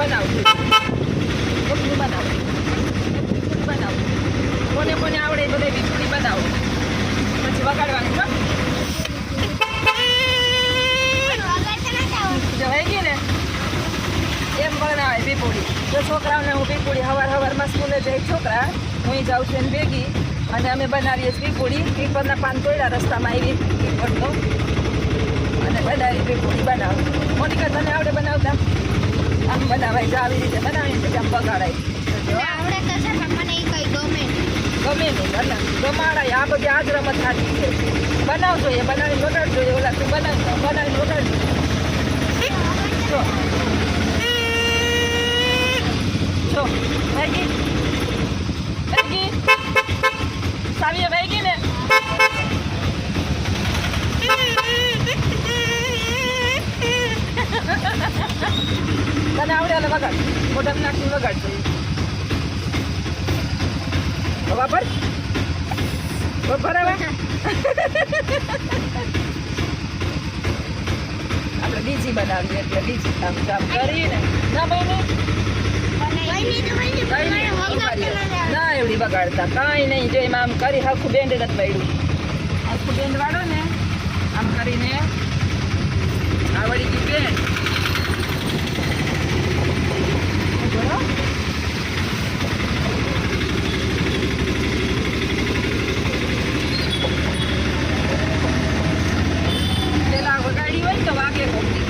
બનાવું રોટલું બનાવું કોને આવડે એ બધા પીપુડી બનાવું પછી વગાડવાનું જવાઈ ગઈ ને એમ બનાવાય પીપુડી જો છોકરાઓને હું પીપુડી સવારમાં સ્કૂલે જાય છોકરા હું જાઉં છું એને ભેગી અને અમે બનાવીએ પીપુડી પીપળના પાન તોડ્યા રસ્તામાં આવી પીપળનો અને બનાવી પીપુડી બનાવું મોનિકા તને આવડે બનાવતા આમ બનાવાય છે આવી રીતે બનાવીને પછી આમ બગાડાય ગમે નહીં બના ગમાડાય આ બધી આજ રમત સાચી છે બનાવજો એ બનાવીને વગાડજો એ ઓલા તું બનાવીને વગાડજો જો ભાઈ સાવીએ ભાઈ ગઈ ને તને આવડે એટલે વગાડ મોઢામાં નાખીને વગાડજો બરાબર બરાબર આપણે બીજી બનાવીએ એટલે બીજી કામ કરીને ના ભાઈ ના એવડી બગાડતા કાંઈ નહીં જો એમાં આમ કરી આખું બેન્ડ નથી પડ્યું આખું બેન્ડ વાળો ને આમ કરીને આવડી ગયું બેન્ડ પેલા વગાડી હોય તો વાગે ખોટી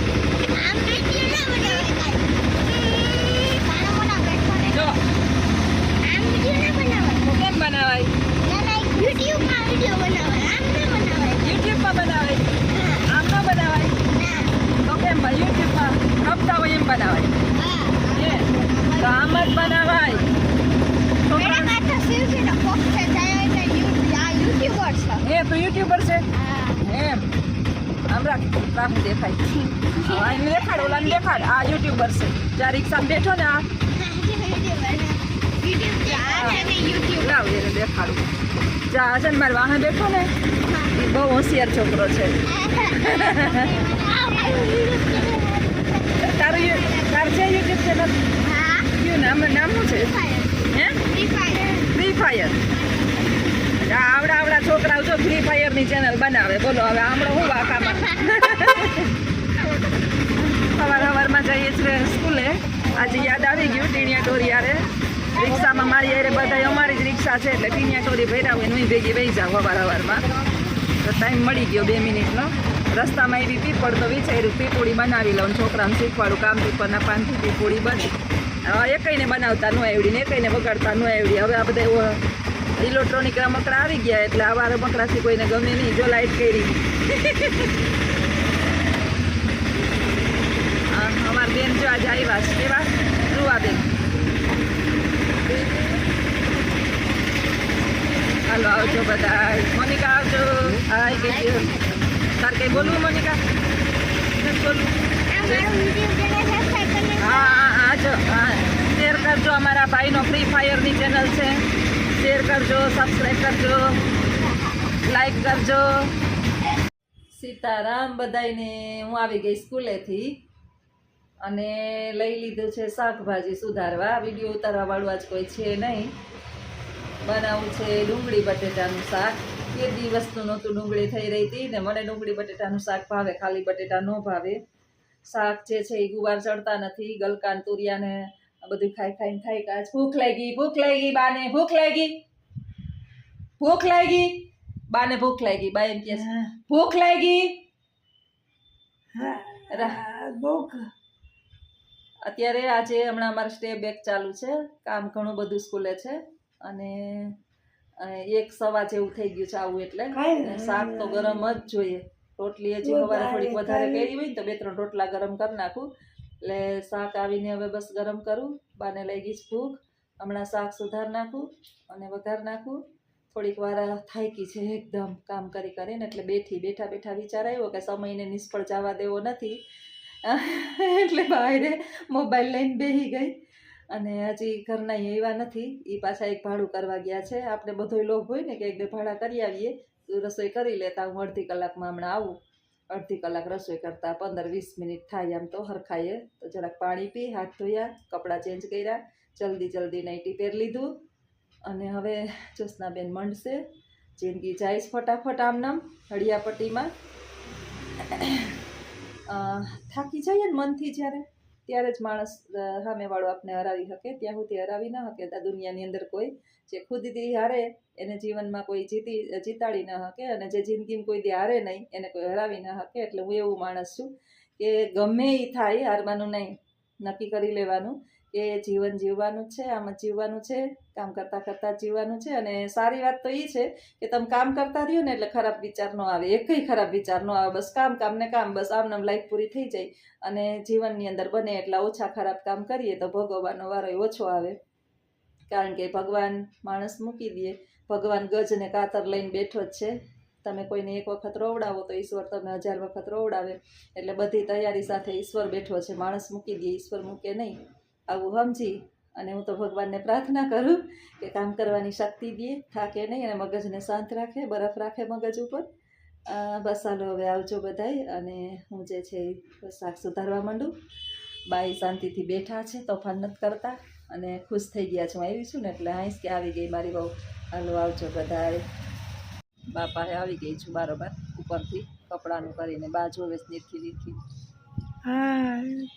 યુટ્યુબમાં બનાવાય આમ ન બનાવાય તો કેમ યુટ્યુબમાં રમતા હોય એમ બનાવાય તો આમ જ બનાવાય એ તો યુટ્યુબર છે એમ આમ રાખ દેખાય એને દેખાડ ઓલાને દેખાડ આ યુટ્યુબર છે જ્યાં રિક્ષામાં બેઠો ને આ લાવ એને દેખાડું જ્યાં છે ને મારે વાહન બેઠો ને એ બહુ હોશિયાર છોકરો છે તારું છે યુટ્યુબ ચેનલ કયું નામ શું છે હે ફ્રી ફાયર આવડા છોકરાઓ જો ફ્રી ફાયરની ચેનલ બનાવે બોલો હવે હમણાં હું વાકામાં સવારમાં જઈએ છીએ સ્કૂલે આજે યાદ આવી ગયું ટીણિયા ટોરી યારે રિક્ષામાં મારી યારે બધા અમારી જ રિક્ષા છે એટલે ટીણિયા ટોરી ભર્યા હોય હું ભેગી વહી જાઉં સવારમાં તો ટાઈમ મળી ગયો 2 મિનિટનો રસ્તામાં એવી પીપળ તો વિચાર્યું પીપુડી બનાવી લઉં છોકરાને શીખવાડું કામ પીપળના પાનથી પીપુડી બની એકઈને બનાવતા ન આવડી ને એકઈને વગાડતા ન આવડી હવે આ બધા ઇલેક્ટ્રોનિક રમકડા આવી ગયા એટલે આવા રમકડાથી કોઈને ગમે નહીં જો લાઈટ કરી અમારા બેન જો આજે આવ્યા છે કેવા રૂવા બેન હાલો આવજો બધા મોનિકા આવજો હાય કહેજો તાર કંઈ બોલવું મોનિકા બોલવું હા જો હા શેર કરજો અમારા ભાઈનો ફ્રી ફાયરની ચેનલ છે શેર કરજો સબસ્ક્રાઈબ કરજો લાઈક કરજો સીતારામ બધાને હું આવી ગઈ સ્કૂલેથી અને લઈ લીધું છે શાકભાજી સુધારવા વિડીયો ઉતારવા વાળું આજ કોઈ છે નહીં બનાવવું છે ડુંગળી બટેટાનું શાક કે દિવસનું નહોતું ડુંગળી થઈ રહી હતી ને મને ડુંગળી બટેટાનું શાક ભાવે ખાલી બટેટા ન ભાવે શાક જે છે એ ગુવાર ચડતા નથી ગલકાન તુરિયાને આ બધું ખાઈને કાચ ભૂખ લાગી બાને ભૂખ લાગી બાને ભૂખ લાગી બા એમ કે ભૂખ લાગી અત્યારે આજે હમણાં અમારે સ્ટે બેક ચાલુ છે કામ ઘણું બધું સ્કૂલે છે અને 1:15 જેવું થઈ ગયું છે આવું એટલે શાક તો ગરમ જ જોઈએ રોટલી હજી સવારે થોડીક વધારે કરી હોય તો 2-3 રોટલા ગરમ કરી નાખું એટલે શાક આવીને હવે બસ ગરમ કરું બાને લઈ ગઈ ભૂખ હમણાં શાક સુધાર નાખું અને વઘાર નાખું થોડીક વાર થાકી છે એકદમ કામ કરીને એટલે બેઠા વિચાર આવ્યો કે સમયને નિષ્ફળ જવા દેવો નથી એટલે બહાર મોબાઈલ લઈને બેસી ગઈ અને હજી ઘરના એવા નથી એ પાછા એક ભાડું કરવા ગયા છે આપણે બધોય લોભ હોય ને કે 1-2 ભાડા કરી આવીએ રસોઈ કરી લેતા હું અડધી કલાકમાં હમણાં આવું અડધી કલાક રસોઈ કરતાં 15-20 મિનિટ થાય આમ તો હરખાઈએ. તો જરાક પાણી પી, હાથ ધોયા, કપડાં ચેન્જ કર્યા, જલ્દી નાઈટી પહેરી લીધું. અને હવે જ્યોત્સનાબેન મંડશે. જિંદગી જાય ફટાફટ આમનામ હળિયાપટ્ટીમાં. થાકી જાય ને મનથી જ્યારે, ત્યારે જ માણસ સામેવાળો આપને હરાવી શકે. ત્યાં સુધી હરાવી ન શકે. આ દુનિયાની અંદર કોઈ જે ખુદથી હારે એને જીવનમાં કોઈ જીતાડી ન શકે, અને જે જિંદગીમાં કોઈ દી હારે નહીં એને કોઈ હરાવી ન શકે. એટલે હું એવું માણસ છું કે ગમે એ થાય હારવાનું નહીં, નક્કી કરી લેવાનું કે જીવન જીવવાનું છે, આમ જ જીવવાનું છે, કામ કરતાં કરતાં જીવવાનું છે. અને સારી વાત તો એ છે કે તમે કામ કરતા રહ્યો ને એટલે ખરાબ વિચાર ન આવે, એકય ખરાબ વિચાર ન આવે. બસ કામ ને કામ, બસ આમ લાઈફ પૂરી થઈ જાય. અને જીવનની અંદર બને એટલા ઓછા ખરાબ કામ કરીએ તો ભોગવવાનો વારો ઓછો આવે. કારણ કે ભગવાન માણસ મૂકી દે, ભગવાન ગજ ને કાતર લઈને બેઠો જ છે. તમે કોઈને એક વખત રોવડાવો તો ઈશ્વર તમે 1000 વખત રોવડાવે. એટલે બધી તૈયારી સાથે ઈશ્વર બેઠો છે. માણસ મૂકી દે, ઈશ્વર મૂકે નહીં. આવું સમજી અને હું તો ભગવાનને પ્રાર્થના કરું કે કામ કરવાની શક્તિ દે, થાકે નહીં, અને મગજને શાંત રાખે, બરફ રાખે મગજ ઉપર. બસ હાલો હવે આવજો બધાય. અને હું જે છે એ શાક સુધારવા માંડું. બાઈ શાંતિથી બેઠા છે, તોફાન નથી કરતા અને ખુશ થઈ ગયા છું. આવી છું ને એટલે આઈશ કે આવી ગઈ મારી બહુ. હાલો આવજો બધાય. બાપા આવી ગઈ છું બારોબાર ઉપરથી કપડાનું કરીને. બા જોવે નીરખી.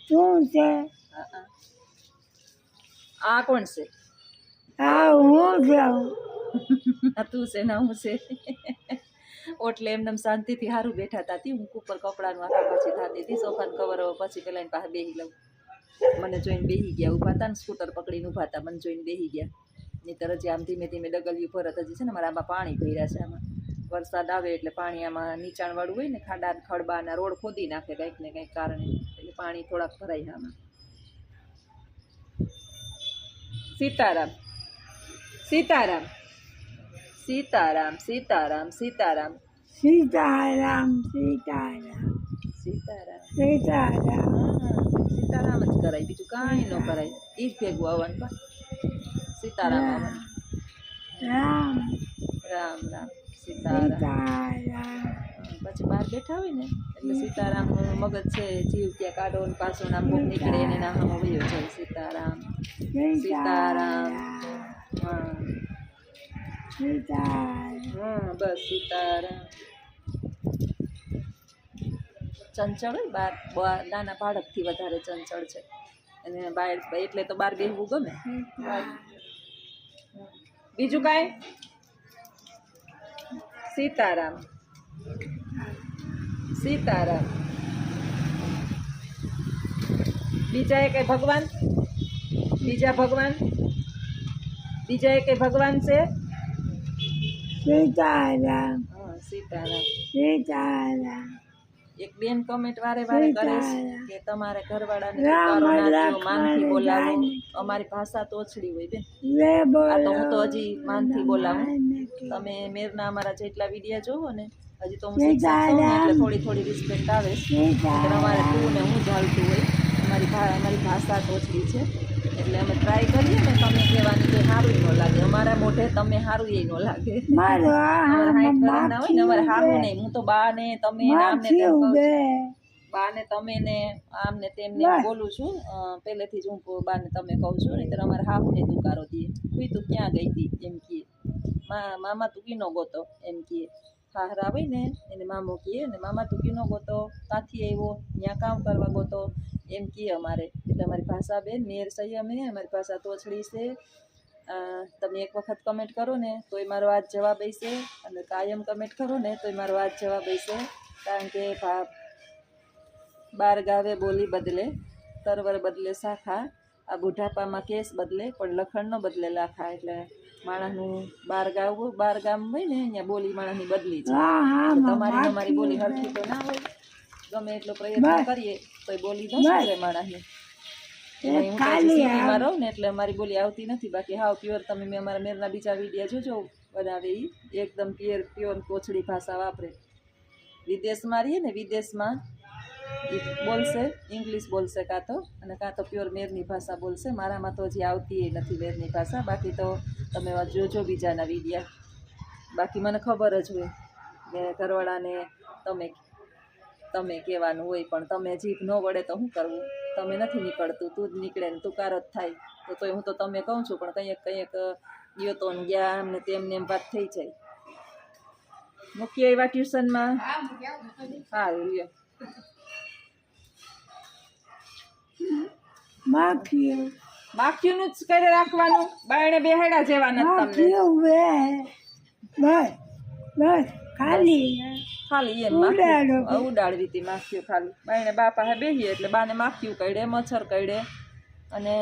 શું છે? આ કોણ છે? હું જાઉં. તું છે ને હું છે. એટલે એમને શાંતિથી સારું બેઠા હતા. હું ઉપર કપડાનું આખા પછી થતી હતી. સોફાનું કવર પછી પેલા એની પાસે બેસી લઉં. મને જોઈને બેસી ગયા. ઊભા હતા ને સ્કૂટર પકડીને ઊભા હતા, મને જોઈને બેસી ગયા. નહીંતર હજી આમ ધીમે ડગલિયું ભરત હજી છે ને મારા આમાં પાણી ભર્યા છે. આમાં વરસાદ આવે એટલે પાણી આમાં નીચાણવાળું હોય ને, ખાડા ખડબાના રોડ ખોદી નાખે કંઈક ને કંઈક કારણે, એટલે પાણી થોડાક ભરાય આમાં. સીતારામ સીતારામ સીતારામ સીતારામ સીતારામ સીતારામ સીતારામ સીતારામ સીતારામ. સીતારામ જ કરાય, બીજું કાંઈ ન કરાય. એ જ ભેગું આવવાનું બા. સીતારામ આવવાનું. રામ રામ રામ સીતારામ. સીતારામ. પછી બહાર બેઠા હોય ને એટલે સીતારામનું મગજ છે જીવ ત્યાં કાઢો ને પાછો નામ કોક નીકળે એને ના હામો વયો જાય. સીતારામ સીતારામ. હા સીતારામ. બસ સીતારામ. ચંચળ હોય બાર, નાના બાળકથી વધારે ચંચળ છે. અને બહાર એટલે તો બહાર બેસવું ગમે. બીજું કાંઈ? સીતારામ સીતારામ. બીજા એ કઈ ભગવાન? બીજા ભગવાન? બીજા એ કઈ ભગવાન છે? સીતારામ. સીતારામ. સીતારામ. એક બેન કમેન્ટ વારે કરે છે કે તમારે ઘરવાળાને માનથી બોલાવો. અમારી ભાષા તો ઓછડી હોય બેન. આ તો હું તો હજી માનથી બોલાવું. તમે મેરના અમારા જેટલા વિડીયા જોવો ને, હજી તો હું શિક્ષક છું ને એટલે થોડી રિસ્પેક્ટ આવે. અમારે તું ને હું ચાલતું હોય. અમારી ભાષા તો ઓછડી છે એટલે અમે ટ્રાય કરીએ ને તમને કહેવાની કે સારું ન લાગે. અમારા મોઢે તમે સારું એ ન લાગે. ના હોય ને અમારે સારું નહીં. હું તો બા ને તમે આમને તેમ કહું છું. બા ને તમે ને આમને તેમને બોલું છું પહેલેથી જ. હું બા ને તમે કહું છું. નહીં તો અમારે હાહુ ને દુકારો દે. તું ક્યાં ગઈ હતી એમ કહે. મામા તું કીનો ગોતો એમ કહે. હાહરા હોય ને એને મામો કહે ને મામા તું કીનો ગોતો, ક્યાંથી આવ્યો, ત્યાં કામ કરવા ગોતો એમ કહે અમારે. એટલે અમારી ભાષા બેન મેર સંયમે, અમારી ભાષા તોછડી છે. તમે એક વખત કમેન્ટ કરો ને તોય મારો આજ જવાબ હશે, અને કાયમ કમેન્ટ કરો ને તોય મારો આજ જવાબ હશે. કારણ કે બાર ગાવે બોલી બદલે, તરવર બદલે શાખા. આ બુઢાપામાં કેસ બદલે પણ લખણ ન બદલે લાખા. એટલે માણસનું બાર ગામ હોય ને અહીંયા બોલી માણસની બદલી છે. તમારી અમારી બોલી હરખી તો ના હોય. ગમે એટલો પ્રયત્ન કરીએ તો બોલી ન સુધરે માણસની. હું તો સિટીમાં રહું ને એટલે અમારી બોલી આવતી નથી. બાકી હાવ પ્યોર તમે મેં અમારા મેરના બીજા વિડીયા જોજો બનાવે એ એકદમ પ્યોર કોછડી ભાષા વાપરે. વિદેશમાં રહીએ ને વિદેશમાં એ બોલશે, ઇંગ્લિશ બોલશે કાં તો પ્યોર મેરની ભાષા બોલશે. મારામાં તો હજી આવતી એ નથી મેરની ભાષા. બાકી તો તમે જોજો બીજાના વિડીયા. બાકી મને ખબર જ હોય કે ઘરવાળાને તમે તમે કહેવાનું હોય, પણ તમે જીભ ન વળે તો શું કરવું? તમે નથી નીકળતું, તું જ નીકળે ને તું કાર જ થાય. તો તોય હું તો તમે કહું છું, પણ કંઈક ગયો તો ને ગયા ને તેમને એમ વાત થઈ જાય. મૂકી આવ્યા ટ્યુશનમાં? સારું લ્યો. માખીઓ માખીઓનું જ કરી રાખવાનું, બાયણે બેહાડા જેવા નથી તમને. માખીઓ બે બસ બસ ખાલી ખાલી એમ ઉડાડો. માખીઓ ઉડાડવી હતી, માખીઓ ખાલી બાયણે બા પાસે બેહીએ એટલે બાને માખીઓ કરડે, મચ્છર કરડે. અને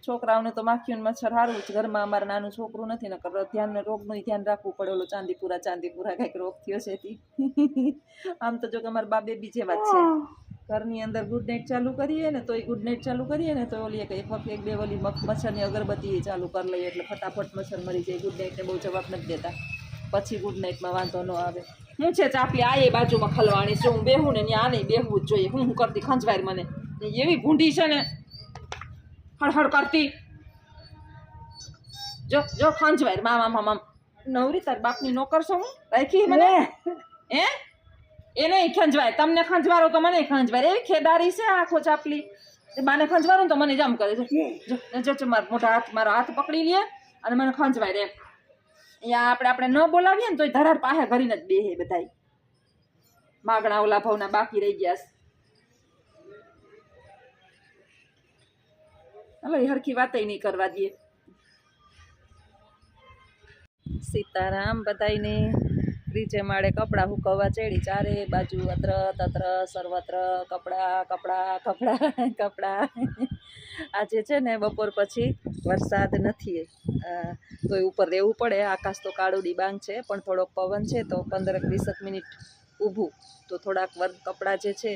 છોકરાઓને તો માખીઓને મચ્છર સારું જ. ઘરમાં અમારે નાનું છોકરું નથી, નકર ધ્યાન રોગનું ધ્યાન રાખવું પડે. ઓલો ચાંદીપુરા કંઈક રોગ થયો છે એથી. આમ તો જો કે અમારા બા બેબી જેવા જ છે. ઘરની અંદર ગુડ નાઇટ ચાલુ કરીએ ને તોય ગુડ નાઇટ ચાલુ કરીએ ને તો ઓલી એક વખત એક બે ઓલી મચ્છરની અગરબત્તી ચાલુ કરી લઈએ એટલે ફટાફટ મચ્છર મરી જાય. ગુડ નાઇટને બહુ જવાબ નથી દેતા, પછી ગુડ નાઇટમાં વાંધો ન આવે. હું છે ચાપલી આ એ બાજુમાં ખલવાણી છે, હું બેહું ને ત્યાં નહીં બેહવું જ જોઈએ. હું કરતી ખંજવાય મને એવી ભૂંડી છે ને, હળહળ કરતી. જો જો ખંજવાય મામા નવરી તાર બાપની નોકર છો હું રાખી મને હે? એ નહીં ખંજવાય, તમને ખંજવારો તો મને ખંજવાય. એવી ખેદારી છે આખો ચાપલી. બાને ખંજવારો તો મને જમ કરે છે. જો મારો મોટા હાથ, મારો હાથ પકડી લે અને મને ખંજવાય એમ. અહીંયા આપણે ન બોલાવીએ ને તો ધરાર પાસે ઘરીને જ બેહે બધાય. માગણા ઓલા ભાવના બાકી રહી ગયા છે. હલો હરખી વાતય નહીં કરવા દે. સીતારામ બધાયને. ત્રીજે માળે કપડાં હુકવવા ચડી, ચારે બાજુ અત્ર તત્ર સર્વત્ર કપડાં. આજે છે ને બપોર પછી વરસાદ નથી, તોય ઉપર રહેવું પડે. આકાશ તો કાળું ડિબાંગ છે, પણ થોડોક પવન છે તો 15-20 મિનિટ ઊભું તો થોડાક કપડાં જે છે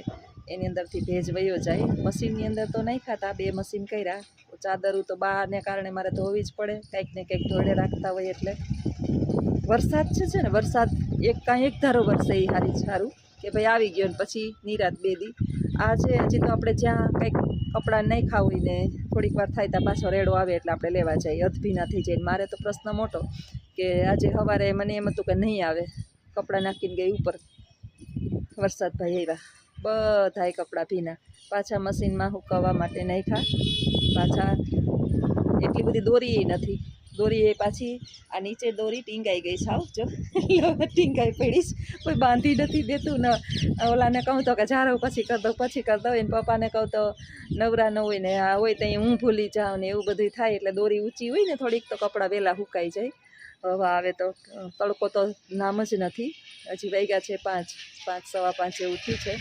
એની અંદરથી ભેજ વયો જાય. મશીનની અંદર તો નહીં ખાતા, 2 મશીન કર્યા. ચાદરું તો બહારને કારણે મારે ધોવી જ પડે, કંઈક ને કંઈક ધોળે રાખતા હોય એટલે. વરસાદ છે ને વરસાદ એક ધારો વરસે એ સારું કે ભાઈ આવી ગયો ને પછી નિરાત 2 દી. આજે હજી તો આપણે જ્યાં કંઈક કપડાં નહીં ખાવું હોય ને થોડીક વાર થાય ત્યાં પાછો રેડો આવે એટલે આપણે લેવા જઈએ, અધભીના થઈ જાય. મારે તો પ્રશ્ન મોટો કે આજે સવારે મને એમ હતું કે નહીં આવે, કપડાં નાખીને ગઈ ઉપર, વરસાદ ભાઈ આવ્યા, બધાય કપડાં ભીના. પાછા મશીનમાં સુકવવા માટે નાખ્યા. પાછા એટલી બધી દોરી નથી, દોરી એ પાછી આ નીચે દોરી ટીંગાઈ ગઈ સાવ. જો ટીંગાઈ પડીશ, કોઈ બાંધી નથી દેતું ને. ઓલાને કહું તો કે જારો પછી કરી દઉં એને પપ્પાને કહું તો નવરા ન હોય ને આ હોય તો હું ભૂલી જાઉં ને એવું બધું થાય. એટલે દોરી ઊંચી હોય ને થોડીક તો કપડાં વહેલા સુકાઈ જાય. હવે આવે તો તડકો તો નામ જ નથી. હજી વાગ્યા છે 5, 5, 5:15 એવું થયું છે.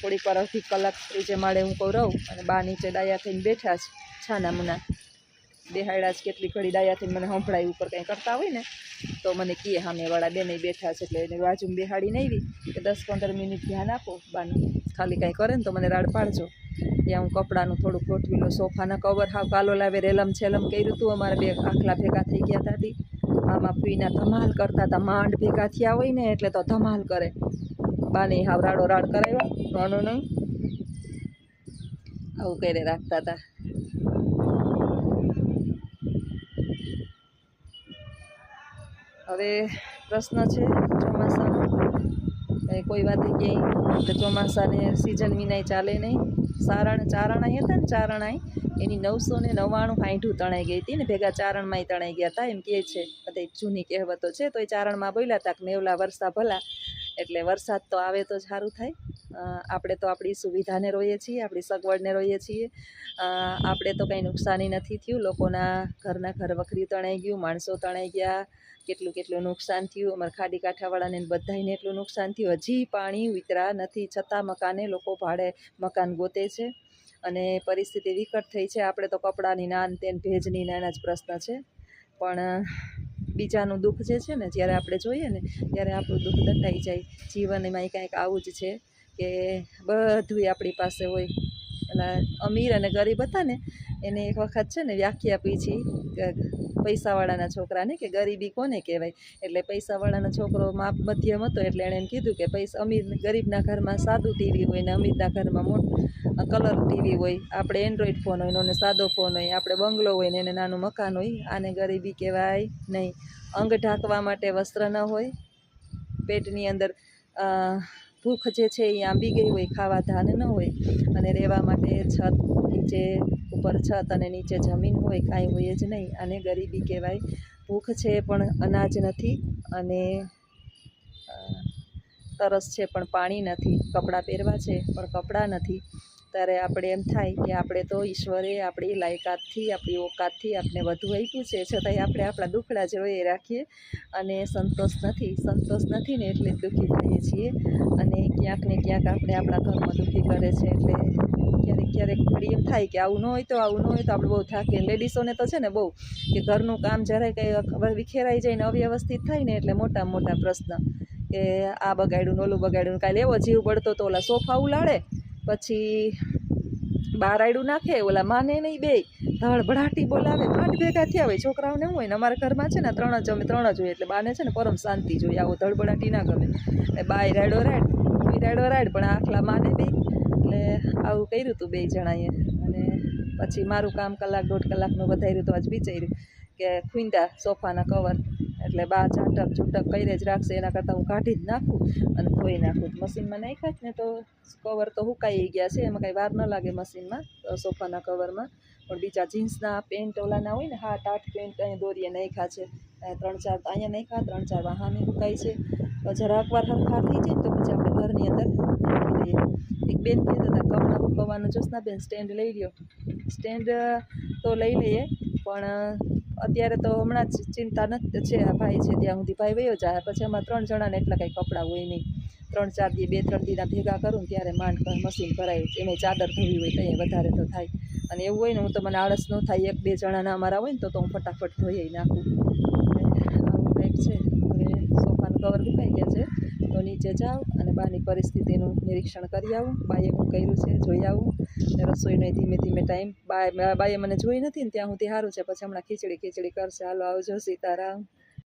થોડીક વાર અડધી કલાક ત્રીજે માળે હું કહું રહું અને બા નીચે ડાયા થઈને બેઠા છે, છાના મુના બેહાડ્યા છે. કેટલી ઘડી ડાયા થઈને મને સંભળાય ઉપર કંઈ કરતા હોય ને તો મને કહે સામેવાળા બેને બેઠા છે. એટલે એને બાજુમાં બેહાડીને આવી કે 10-15 મિનિટ ધ્યાન આપો બાનું, ખાલી કાંઈ કરે ને તો મને રાડ પાડજો. ત્યાં હું કપડાનું થોડુંક ગોઠવી લઉં. સોફાના કવર હાવ કાલો લાવે રેલમ છેલમ કર્યું હતું. અમારે 2 આખલા ભેગા થઈ ગયા હતા. મામા ફૂઈના ધમાલ કરતા હતા, માંડ ભેગા થયા હોય ને એટલે તો ધમાલ કરે. બાને હાવ રાડો રાડ કરાવ્યા, નાનો નહીં આવું કરે રાખતા હતા. હવે પ્રશ્ન છે ચોમાસાનો, કોઈ વાતે ક્યાંય ચોમાસાને સિઝન વિનાય ચાલે નહીં. ચારણાઈ હતા ને ચારણાઈ એની 999 હાંઠું તણાઈ ગઈ હતી ને ભેગા ચારણમાંય તણાઈ ગયા હતા એમ કહે છે. બધા જૂની કહેવતો છે. તો એ ચારણમાં બોલ્યા હતા કે મેવલા વરસા ભલા. એટલે વરસાદ તો આવે તો જ સારું થાય. આપણે તો આપણી સુવિધાને રોઈએ છીએ, આપણી સગવડને રોઈએ છીએ. આપણે તો કંઈ નુકસાની નથી થયું. લોકોના ઘરના ઘર વખરી તણાઈ ગયું, માણસો તણાઈ ગયા, કેટલું નુકસાન થયું. અમારા ખાડી કાંઠાવાળાને બધાને એટલું નુકસાન થયું. હજી પાણી ઉતરા નથી, છતાં મકાને લોકો ભાડે મકાન ગોતે છે અને પરિસ્થિતિ વિકટ થઈ છે. આપણે તો કપડાની નાન તેન ભેજની નાના જ પ્રશ્ન છે, પણ બીજાનું દુઃખ જે છે ને જ્યારે આપણે જોઈએ ને ત્યારે આપણું દુઃખ દટાઈ જાય. જીવનમાં કંઈક આવું જ છે કે બધું આપણી પાસે હોય. એટલે અમીર અને ગરીબ હતા ને એને એક વખત છે ને વ્યાખ્યા પૂછી પૈસાવાળાના છોકરાને કે ગરીબી કોને કહેવાય. એટલે પૈસાવાળાનો છોકરો મધ્યમ હતો એટલે એણે એમ કીધું કે ગરીબના ઘરમાં સાદું ટીવી હોય ને અમીરના ઘરમાં કલર ટીવી હોય. આપણે એન્ડ્રોઈડ ફોન હોય ને સાદો ફોન હોય, આપણે બંગલો હોય ને એને નાનું મકાન હોય. આને ગરીબી કહેવાય નહીં. અંગ ઢાંકવા માટે વસ્ત્ર ન હોય, પેટની અંદર ભૂખ જે છે એ આંબી ગઈ હોય, ખાવા ધાન ન હોય અને રહેવા માટે છત નીચે ઉપર છત અને નીચે જમીન હોય, કાંઈ હોય જ નહીં. આને ગરીબી કહેવાય. ભૂખ છે પણ અનાજ નથી, અને તરસ છે પણ પાણી નથી, કપડાં પહેરવા છે પણ કપડાં નથી. ત્યારે આપણે એમ થાય કે આપણે તો ઈશ્વરે આપણી લાયકાતથી, આપણી ઓકાતથી આપણે વધુ આપ્યું છે, છતાંય આપણે આપણા દુખડા જોઈએ રાખીએ અને સંતોષ નથી ને એટલે દુઃખી થઈએ છીએ. અને ક્યાંક ને ક્યાંક આપણે આપણા ઘરમાં દુઃખી કરે છે. એટલે ક્યારેક ઘડી એમ થાય કે આવું ન હોય તો આપણે બહુ થાકીએ. લેડીસોને તો છે ને બહુ કે ઘરનું કામ જરાય કંઈ વિખેરાઈ જાય ને અવ્યવસ્થિત થાય ને એટલે મોટા પ્રશ્ન કે આ બગાડ્યું ને ઓલું બગાડ્યું. કાલે એવો જીવ બળતો તો ઓલા સોફા ઉલાળે, પછી બહાર આયડું નાખે, ઓલા માને નહીં, બે ધડભડાટી બોલાવે, માંડ ભેગા થયા હોય. છોકરાઓને શું હોય ને, અમારા ઘરમાં છે ને ત્રણ જ હોય, એટલે બાને છે ને પરમ શાંતિ જોઈએ, આવો ધડભડાટી ના ગમે. બાય રાયડો રાયડ, હું રાયડો રાયડ, પણ આખલા માને બે. એટલે આવું કર્યું હતું બે જણાએ. અને પછી મારું કામ કલાક દોઢ કલાકનું વધાર્યું તો આજ વિચાર્યું કે ખૂંદા સોફાના કવર, એટલે બા છૂટક કરી જ રાખશે, એના કરતાં હું કાઢી જ નાખું અને ધોઈ નાખું. મશીનમાં નાખ્યા જ ને તો કવર તો સુકાઈ ગયા છે, એમાં કાંઈ વાર ન લાગે મશીનમાં, સોફાના કવરમાં. પણ બીજા જીન્સના પેન્ટ ઓલાના હોય ને, 7-8 પેન્ટ અહીંયા દોરીએ નાખ્યા છે, 3-4 તો અહીંયા નાખ્યા, 3-4 વાહાને સુકાય છે. જરાક વાર હરખા થઈ જાય ને તો પછી આપણે ઘરની અંદર નાખી દઈએ. એક બેન કહેતા હતા કપડાં સુકવવાનું જ્યોત્સનાબેન સ્ટેન્ડ લઈ લ્યો. સ્ટેન્ડ તો લઈ લઈએ, પણ અત્યારે તો હમણાં જ ચિંતા નથી છે. આ ભાઈ છે ત્યાં સુધી ભાઈ વયો જાય, પછી અમારા 3 જણાને એટલા કંઈ કપડાં હોય નહીં. 3-4 દી 2-3 દીના ભેગા કરું ને ત્યારે માંડ મશીન ભરાય. એમાં ચાદર ધોવી હોય તો અહીંયા વધારે તો થાય. અને એવું હોય ને, હું તો મને આળસ ન થાય, 1-2 જણાના અમારા હોય ને તો હું ફટાફટ ધોઈ નાખું. આવું કંઈક છે. હવે સોફાનું કવર સુકાઈ ગયા છે તો નીચે જાઉં અને બાની પરિસ્થિતિનું નિરીક્ષણ કરી આવું. બાએ હું કર્યું છે જોઈ આવું. ને રસોઈનો ધીમે ધીમે ટાઈમ બાએ મને જોઈ નથી ને ત્યાં સુધી સારું છે. પછી હમણાં ખીચડી કરશે. હાલો આવજો, સીતારામ.